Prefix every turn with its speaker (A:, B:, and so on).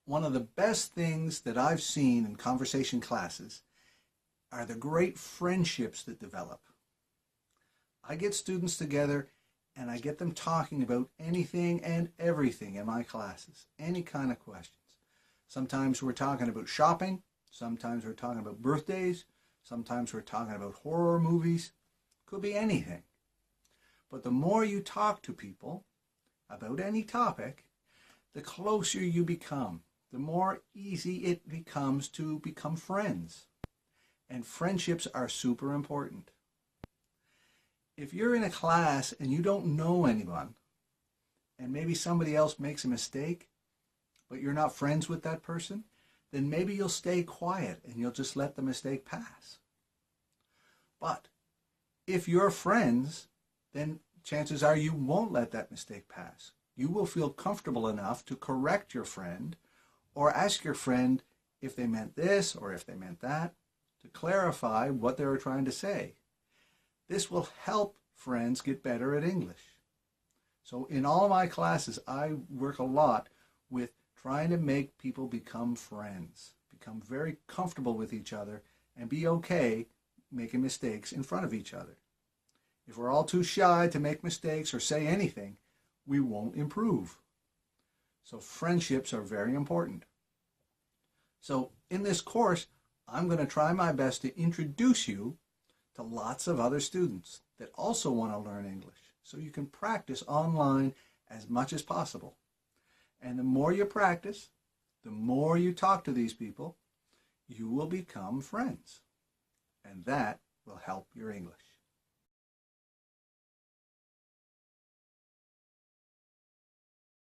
A: One of the best things that I've seen in conversation classes are the great friendships that develop. I get students together and I get them talking about anything and everything in my classes, any kind of questions. Sometimes we're talking about shopping, sometimes we're talking about birthdays, sometimes we're talking about horror movies. Could be anything. But the more you talk to people about any topic, the closer you become, the more easy it becomes to become friends. And friendships are super important. If you're in a class and you don't know anyone, and maybe somebody else makes a mistake, but you're not friends with that person, then maybe you'll stay quiet and you'll just let the mistake pass. But if you're friends, then chances are you won't let that mistake pass. You will feel comfortable enough to correct your friend or ask your friend if they meant this or if they meant that, to clarify what they were trying to say. This will help friends get better at English. So in all my classes, I work a lot with trying to make people become friends, become very comfortable with each other, and be okay making mistakes in front of each other. If we're all too shy to make mistakes or say anything, we won't improve. So friendships are very important. So in this course, I'm going to try my best to introduce you to lots of other students that also want to learn English, so you can practice online as much as possible. And the more you practice, the more you talk to these people, you will become friends. And that will help your English.